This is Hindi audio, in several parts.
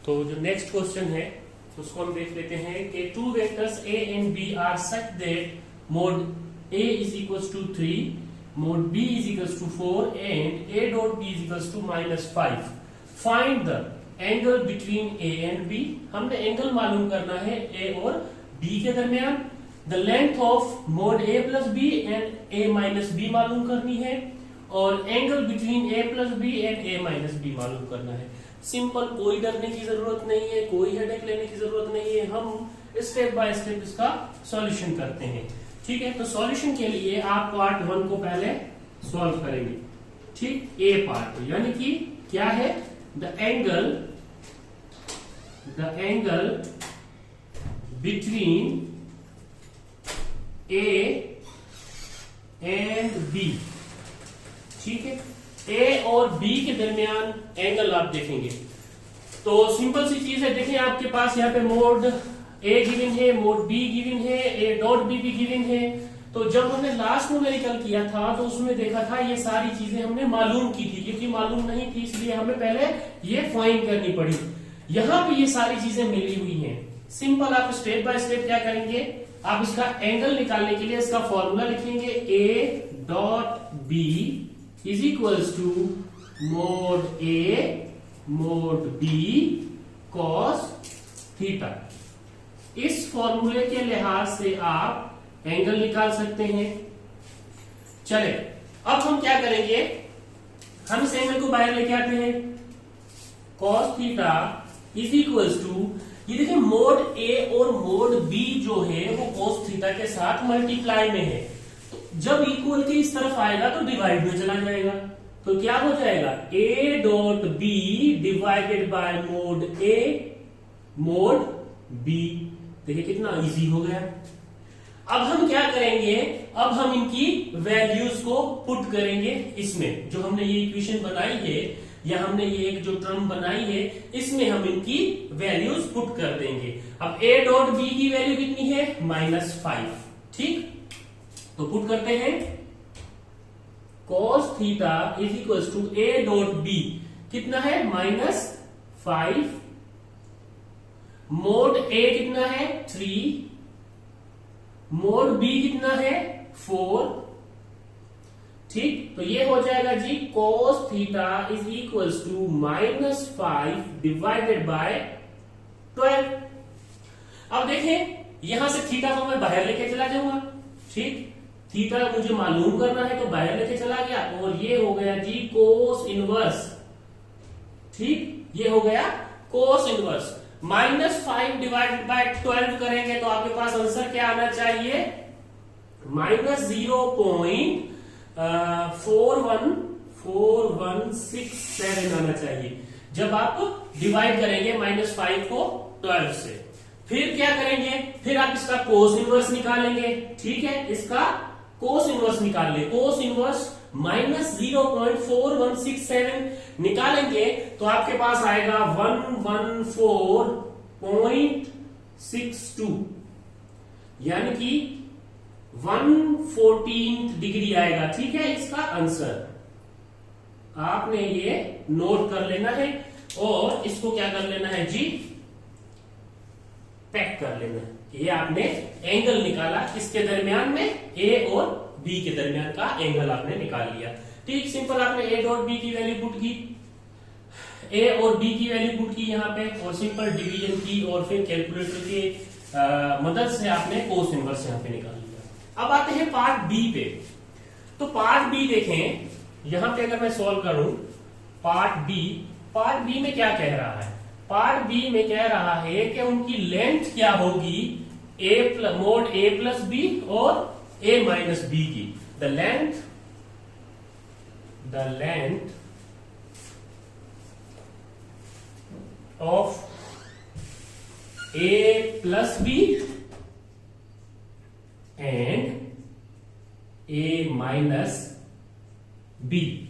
तो जो नेक्स्ट क्वेश्चन है उसको हम देख लेते हैं कि two vectors A and B are such that mod A is equals to 3, mod B is equals to 4 and A dot B is equals to -5. Find the angle between A and B. हमने एंगल मालूम करना है ए और बी के दरमियान. The length of mod A plus B and A minus B मालूम करनी है और angle between A plus B and A minus B मालूम करना है. सिंपल, कोई डरने की जरूरत नहीं है, कोई हेडेक लेने की जरूरत नहीं है. हम स्टेप बाय स्टेप इसका सॉल्यूशन करते हैं. ठीक है, तो सॉल्यूशन के लिए आप पार्ट 1 को पहले सॉल्व करेंगे. ठीक, ए पार्ट यानी कि क्या है, the angle between A and B. ठीक है, ए और बी के दरमियान एंगल आप देखेंगे तो सिंपल सी चीज है. देखिए आपके पास यहाँ पे मोड ए गिवन है, मोड बी गिवन है, ए डॉट बी भी गिवन है. तो जब हमने लास्ट न्यूमेरिकल किया था तो उसमें देखा था ये सारी चीजें हमने मालूम की थी, क्योंकि मालूम नहीं थी इसलिए हमें पहले ये फाइंड करनी पड़ी. यहाँ पे ये सारी चीजें मिली हुई हैं. सिंपल, आप स्टेप बाय स्टेप क्या करेंगे, आप इसका एंगल निकालने के लिए इसका फॉर्मूला लिखेंगे. A dot B is equals to mod A mod B cos theta. इस फॉर्मूले के लिहाज से आप एंगल निकाल सकते हैं. चले, अब हम क्या करेंगे, हम इस एंगल को बाहर लेके आते हैं. Cos theta is equals to, ये देखिए मोड ए और मोड बी जो है वो कॉस थीटा के साथ मल्टीप्लाई में है. तो जब इक्वल के इस तरफ आएगा तो डिवाइड में चला जाएगा. तो क्या हो जाएगा, A dot B divided by mod A mod B. देखिए कितना इजी हो गया. अब हम क्या करेंगे, अब हम इनकी वैल्यूज को पुट करेंगे इसमें. जो हमने ये इक्वेशन बनाई है या हमने ये एक जो टर्म बनाई है इसमें हम इनकी वैल्यूज पुट कर देंगे. अब ए डॉट बी की वैल्यू कितनी है, -5. ठीक, तो पुट करते हैं. cos theta is equal to A dot B कितना है, -5. मोड ए कितना है, 3. मोड बी कितना है, 4. ठीक, तो ये हो जाएगा जी cos theta is equal to -5 divided by 12. अब देखें यहां से थीटा को मैं बाहर लेके चला जाऊंगा. ठीक, थीटा मुझे मालूम करना है तो बाहर लेके चला गया और ये हो गया जी कोस इनवर्स. ठीक, ये हो गया कोस इनवर्स. -5 डिवाइडेड बाय 12 करेंगे तो आपके पास आंसर क्या आना चाहिए, -0.4167 आना चाहिए जब आप डिवाइड करेंगे -5 को 12 से. फिर क्या करेंगे, फिर आप इसका कोस इनवर्स निकालेंगे. ठीक है, इसका कोस इनवर्स निकाल ले. कोस इनवर्स -0.4167 निकालेंगे तो आपके पास आएगा 114.62 यानी कि 114 डिग्री आएगा. ठीक है, इसका आंसर आपने ये नोट कर लेना है और इसको क्या कर लेना है जी, पैक कर लेना है. ये आपने एंगल निकाला किसके दरमियान में, ए और बी के दरमियान का एंगल आपने निकाल लिया. ठीक, सिंपल, आपने ए डॉट बी की वैल्यू पुट की, ए और बी की वैल्यू पुट की यहाँ पे और सिंपल डिवीजन की और फिर कैलकुलेटर की मदद से आपने कोस इनवर्स यहाँ पे निकाल लिया. अब आते हैं पार्ट बी पे. तो पार्ट बी देखें, यहां पे अगर मैं सॉल्व करूं पार्ट बी में क्या कह रहा है, पार्ट बी में कह रहा है कि उनकी लेंथ क्या होगी, मोड ए प्लस बी और ए माइनस बी की. The length of A plus B and A minus B.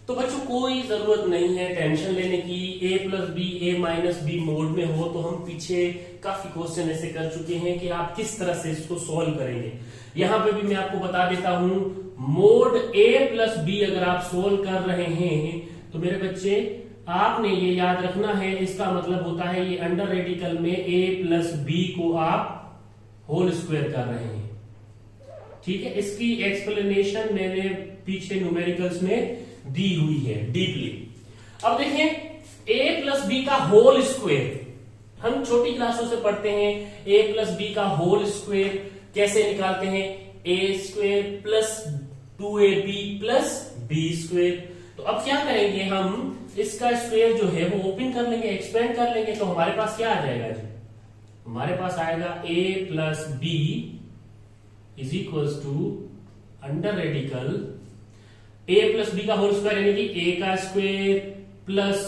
तो बच्चों कोई जरूरत नहीं है टेंशन लेने की. A plus B A minus B mod में हो तो हम पीछे काफी क्वेश्चन ऐसे कर चुके हैं कि आप किस तरह से इसको सॉल्व करेंगे. यहां पे भी मैं आपको बता देता हूं, मोड ए प्लस बी अगर आप सोल्व कर रहे हैं तो मेरे बच्चे आपने ये याद रखना है, इसका मतलब होता है ये अंडर रेडिकल में a प्लस बी को आप होल स्क्वायर कर रहे हैं। ठीक है, इसकी एक्सप्लेनेशन मैंने पीछे न्यूमेरिकल्स में दी हुई है डीपली। अब देखें a प्लस बी का होल स्क्वायर, हम छोटी क्लासों से पढ़ते हैं a प्लस बी का होल स्क्वायर कैसे निकालते हैं, a square plus 2ab plus b square. तो अब क्या करेंगे, हम इसका स्क्वायर जो है वो ओपन कर लेंगे, एक्सपेंड कर लेंगे, तो हमारे पास क्या आ जाएगा जी, हमारे पास आएगा a plus B is equal to under radical a plus B का होल स्क्वायर यानी कि a का square plus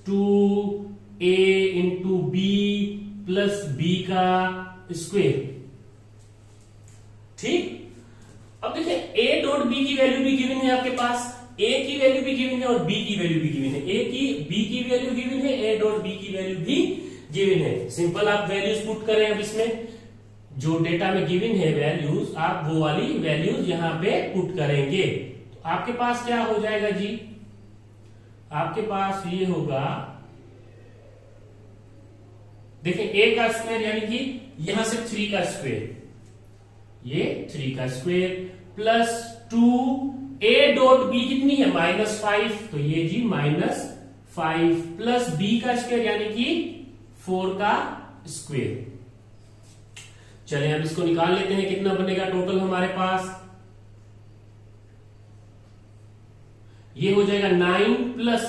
2a into B plus b का स्क्वायर। ठीक, अब देखिए a डॉट b की वैल्यू भी गिवन है आपके पास, a की वैल्यू भी गिवन है और b की वैल्यू भी गिवन है, b की वैल्यू गिवन है, a डॉट b की वैल्यू भी गिवन है। सिंपल आप वैल्यूज पुट करें, अब इसमें जो डेटा में गिवन है वैल्यूज, आप वो वाली वैल्यूज यहां पे पुट करेंगे, तो आपके पास क्या हो जाएगा जी, आपके पास ये होगा, देखिए a का स्क्वायर यानी कि यहां से 3 का स्क्वायर, ये 3 का square plus 2a dot b कितनी है -5, तो ये जी -5 प्लस b का स्क्वायर यानी कि 4 का स्क्वायर। चलिए अब इसको निकाल लेते हैं, कितना बनेगा टोटल हमारे पास, ये हो जाएगा 9 प्लस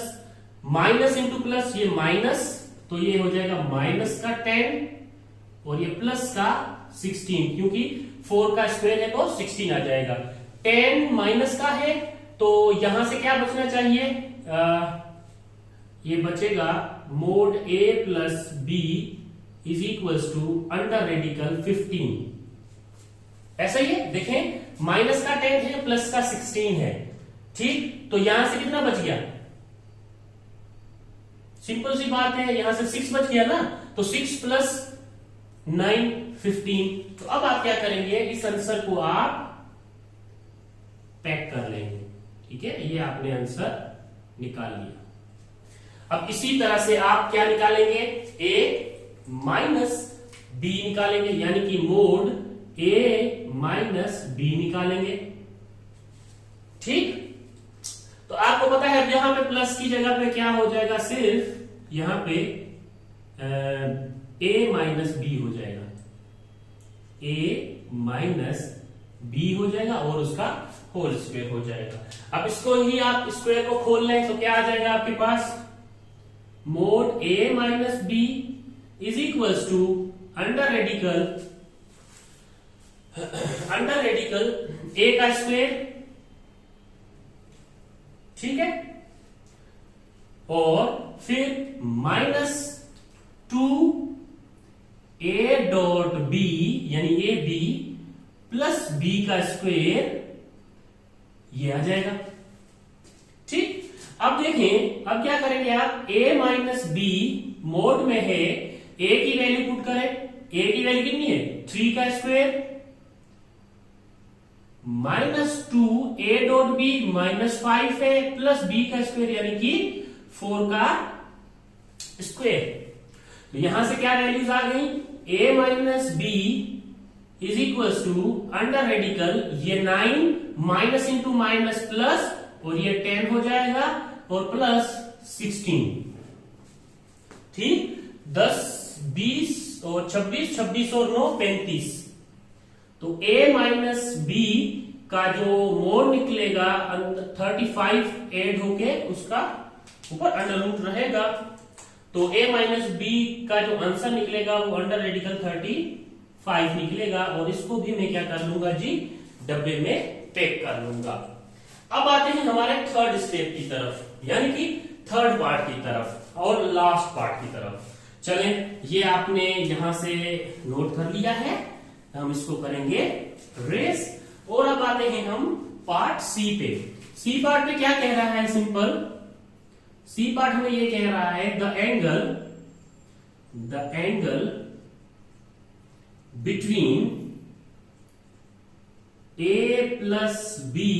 माइनस इंटू प्लस, ये माइनस, तो ये हो जाएगा माइनस का 10 और ये प्लस का 16, क्योंकि 4 का स्क्वायर है तो 16 आ जाएगा। 10 माइनस का है तो यहां से क्या बचना चाहिए, ये बचेगा mod a plus B is equal to under radical 15। ऐसा ही है, देखें माइनस का 10 है प्लस का 16 है। ठीक, तो यहां से कितना बच गया, सिंपल सी बात है, यहां से 6 बच गया ना, तो 6 प्लस 9 15। तो अब आप क्या करेंगे, इस आंसर को आप पैक कर लेंगे। ठीक है, ये आपने आंसर निकाल लिया। अब इसी तरह से आप क्या निकालेंगे, a माइनस बी निकालेंगे, यानी कि मोड a माइनस बी निकालेंगे। ठीक, तो आपको पता है अब यहां पे प्लस की जगह पे क्या हो जाएगा, सिर्फ यहां पे a माइनस बी हो जाएगा, a माइनस बी हो जाएगा और उसका होल स्क्वायर हो जाएगा। अब इसको ही आप स्क्वायर को खोल लें तो क्या आ जाएगा आपके पास, mod a minus B is equal to under radical a का स्क्वायर, ठीक है, और फिर माइनस 2a डॉट बी यानी ए बी प्लस बी का स्क्वायर, ये आ जाएगा। ठीक, अब देखें, अब क्या करेंगे आप, a माइनस बी मोड में है, a की वैल्यू पुट करें, a की वैल्यू कितनी है 3 का स्क्वायर -2a डॉट बी -5 है प्लस b का स्क्वायर यानी कि 4 का स्क्वायर। तो यहां से क्या वैल्यूज आ गई, a minus B is equal to under radical, ये 9 माइनस इंटू माइनस प्लस और ये 10 हो जाएगा और प्लस 16। ठीक, 10 20 और 26, 26 और 9 35। तो a माइनस बी का जो मोड निकलेगा 35 ऐड होके उसका ऊपर अंडर रूट रहेगा, तो a माइनस बी का जो आंसर निकलेगा वो अंडर रेडिकल 35 निकलेगा, और इसको भी मैं क्या कर लूंगा जी, डब्बे में पैक कर लूंगा। अब आते हैं हमारे थर्ड स्टेप की तरफ, यानी कि थर्ड पार्ट की तरफ और लास्ट पार्ट की तरफ। चलें, ये आपने यहां से नोट कर लिया है, हम इसको करेंगे रेस। और अब आते हैं हम पार्ट सी पे। सी पार्ट में क्या कह रहा है, सिंपल सी पार्ट में ये कह रहा है the angle between a plus B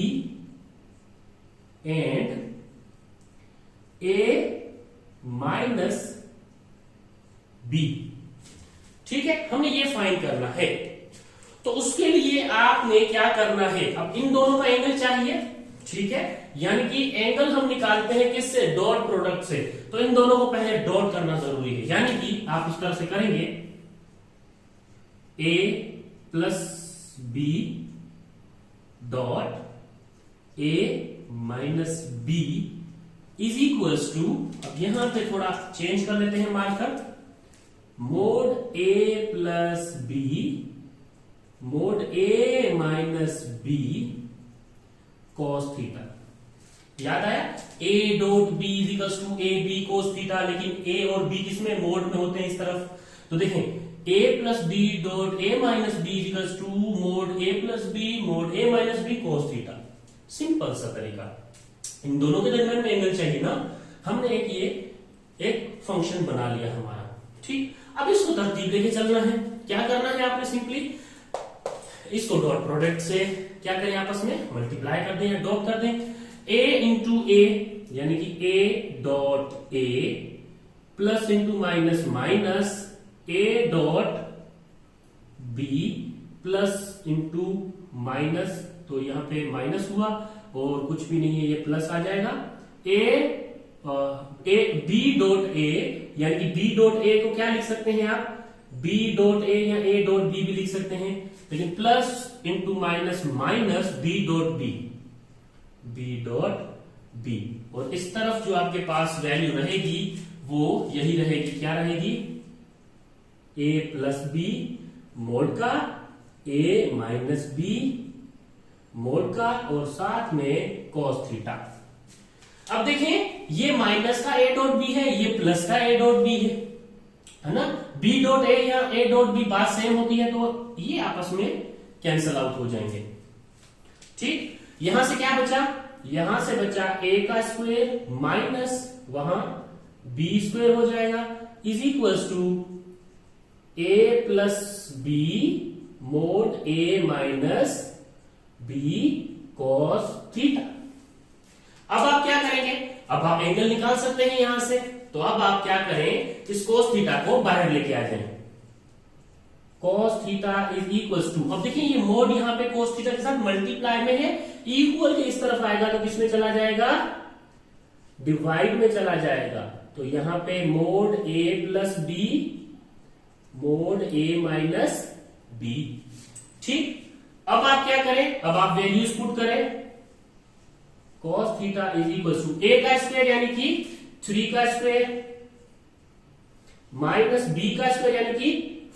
and a minus B. ठीक है, हमें ये फाइंड करना है। तो उसके लिए आपने क्या करना है, अब इन दोनों का एंगल चाहिए। ठीक है, यानी कि एंगल हम निकालते हैं किससे, डॉट प्रोडक्ट से। तो इन दोनों को पहले डॉट करना जरूरी है, यानी कि आप इस तरह से करेंगे a plus B dot a minus B is equals to, अब यहां पे थोड़ा चेंज कर लेते हैं marker, mod a plus B mod a minus B cos theta. याद आया, a dot B is equals to A B cos theta, लेकिन a और b किसमें, मोड में होते हैं इस तरफ। तो देखें a plus B dot a minus B is equals to mod a plus B mod a minus B cos theta. Simple सा तरीका। इन दोनों के दरमियान में एंगल चाहिए ना, हमने एक फंक्शन बना लिया हमारा। ठीक, अब इसको तरतीब लेके चलना है। क्या करना है आपने, सिंपली इसको डॉट प्रोडक्ट से क्या करें, आपस में मल्टीप्लाई कर दें या डॉट कर दें। a इंटू ए यानी कि a dot A plus into minus minus a dot B plus into minus, तो यहां पे माइनस हुआ और कुछ भी नहीं है, ये प्लस आ जाएगा। ए बी डॉट ए यानी कि बी डॉट ए को क्या लिख सकते हैं आप, बी डॉट ए या ए डॉट बी भी लिख सकते हैं, लेकिन plus into minus minus B dot B, B dot B. और इस तरफ जो आपके पास वैल्यू रहेगी वो यही रहेगी, क्या रहेगी, a प्लस बी मोड का a माइनस बी मोड का और साथ में cos थीटा। अब देखें ये माइनस का a डॉट बी है, ये प्लस का a डॉट बी है ना, b डॉट a या a डॉट बी बात सेम होती है, तो ये आपस में कैंसल आउट हो जाएंगे। ठीक, यहां से क्या बचा, यहां से बचा a का स्क्वायर माइनस वहां b स्क्वायर हो जाएगा is equals to a plus B mod a minus B cos theta. अब आप क्या करेंगे, अब आप एंगल निकाल सकते हैं यहां से, तो अब आप क्या करें, इस cos थीटा को बाहर लेके आ जाएं। cos theta is equals to, अब देखिए ये मोड यहां पे cos थीटा के साथ मल्टीप्लाई में है, इक्वल के इस तरफ आएगा तो किसमें चला जाएगा, डिवाइड में चला जाएगा। तो यहां पे mod a plus B mod a minus B. ठीक, अब आप क्या करें, अब आप वैल्यूज पुट करें, cos theta is equal to a का स्क्वायर यानी कि 3 का स्क्वायर माइनस b का स्क्वायर यानी कि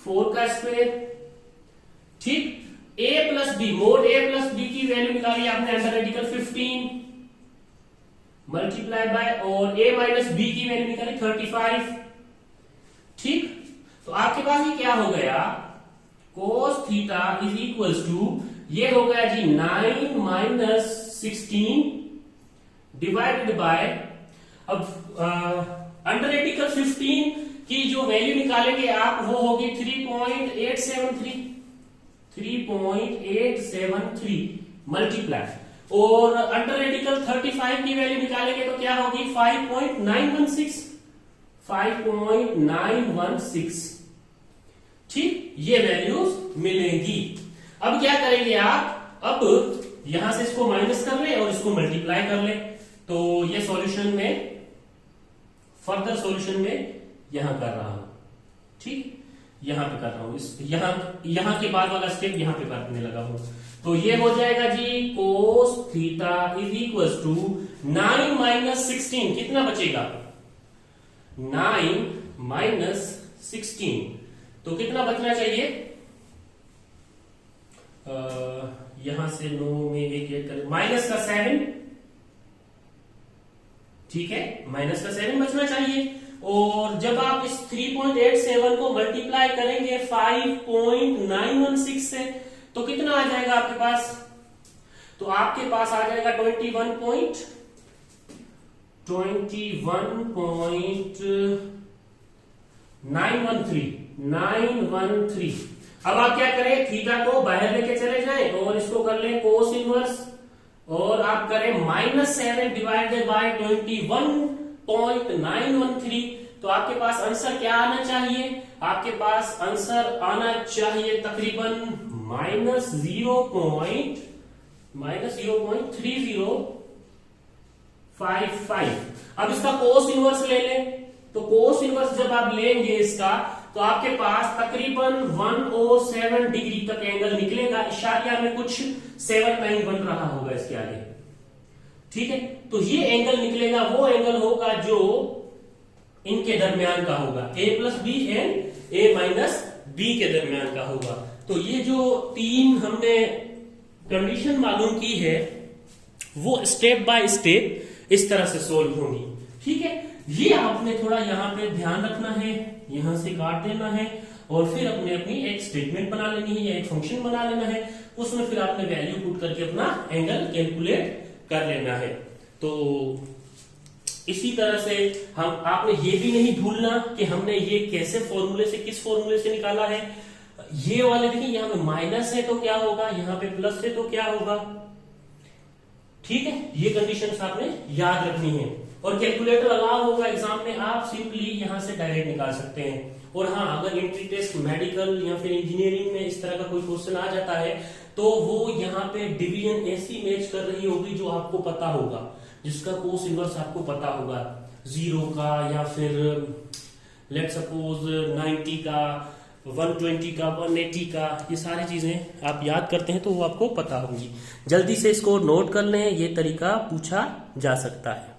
4 का स्क्वायर। ठीक, a plus B mod a plus B की वैल्यू निकाली आपने अंडर रेडिकल 15 मल्टीप्लाई बाय, और a माइनस बी की वैल्यू निकाली 35। ठीक, तो आपके पास ये क्या हो गया, cos theta is equals to, ये हो गया जी 9 माइनस 16 डिवाइडेड बाय, अब अंडर रेडिकल 15 की जो वैल्यू निकालेंगे आप वो होगी 3.873 मल्टीप्लाई, और अंडर रेडिकल 35 की वैल्यू निकालेंगे तो क्या होगी 5.916। ठीक, ये वैल्यूज मिलेंगी। अब क्या करेंगे आप, अब यहां से इसको माइनस कर ले और इसको मल्टीप्लाई कर ले, तो ये सॉल्यूशन में, फर्दर सॉल्यूशन में यहां कर रहा हूं। ठीक, यहां पे कर रहा हूं, इस यहां के बाद वाला स्टेप यहां पे करने लगा हूं। तो ये हो जाएगा जी cos theta is equal to 9 minus 16, कितना बचेगा 9 माइनस 16, तो कितना बचना चाहिए, यहां से 9 में एक कर, माइनस का 7। ठीक है, माइनस का 7 बचना चाहिए। और जब आप इस 3.87 को मल्टीप्लाई करेंगे 5.916 से, तो कितना आ जाएगा आपके पास, तो आपके पास आ जाएगा 913। अब आप क्या करें, थीटा को बाहर लेके चले जाएं और इसको कर लें कोस इनवर्स, और आप करें -7 डिवाइडेड बाय 21 0.913। तो आपके पास आंसर क्या आना चाहिए? आपके पास आंसर आना चाहिए तकरीबन -0.3055। अब इसका कोस इनवर्स ले लें। तो कोस इनवर्स जब आप लेंगे इसका, तो आपके पास तकरीबन 107 डिग्री तक एंगल निकलेगा। इशारिया में कुछ 7-9 बन रहा होगा इसके आगे, ठीक है। तो ये एंगल निकलेगा, वो एंगल होगा जो इनके दरमियान का होगा, A+B एंड A-B के दरमियान का होगा। तो ये जो 3 हमने कंडीशन मालूम की है, वो स्टेप बाय स्टेप इस तरह से सोल्व होंगी, ठीक है। ये आपने थोड़ा यहाँ पे ध्यान रखना है, यहां से काट देना है और फिर अपने अपनी एक स्टेटमेंट बना लेनी है या एक फंक्शन बना लेना है। उसमें फिर आपने वैल्यू पुट करके अपना एंगल कैलकुलेट कर लेना है। तो इसी तरह से आपने ये भी नहीं भूलना कि हमने ये कैसे फॉर्मूले से, किस फॉर्मूले से निकाला है। ये वाले देखिए, यहाँ पे माइनस है तो क्या होगा, यहाँ पे प्लस है तो क्या होगा, ठीक है। ये कंडीशंस आपने याद रखनी है। और कैलकुलेटर अलाउ होगा एग्जाम में, आप सिंपली यहां से डायरेक्ट निकाल सकते हैं। और हाँ, अगर एंट्री टेस्ट, मेडिकल या फिर इंजीनियरिंग में इस तरह का कोई क्वेश्चन आ जाता है, तो वो यहाँ पे डिवीजन ऐसी मैच कर रही होगी जो आपको पता होगा, जिसका कोस इनवर्स आपको पता होगा, 0 का या फिर लेट सपोज 90 का, 120 का, 180 का, ये सारी चीजें आप याद करते हैं तो वो आपको पता होगी। जल्दी से इसको नोट कर लें, ये तरीका पूछा जा सकता है।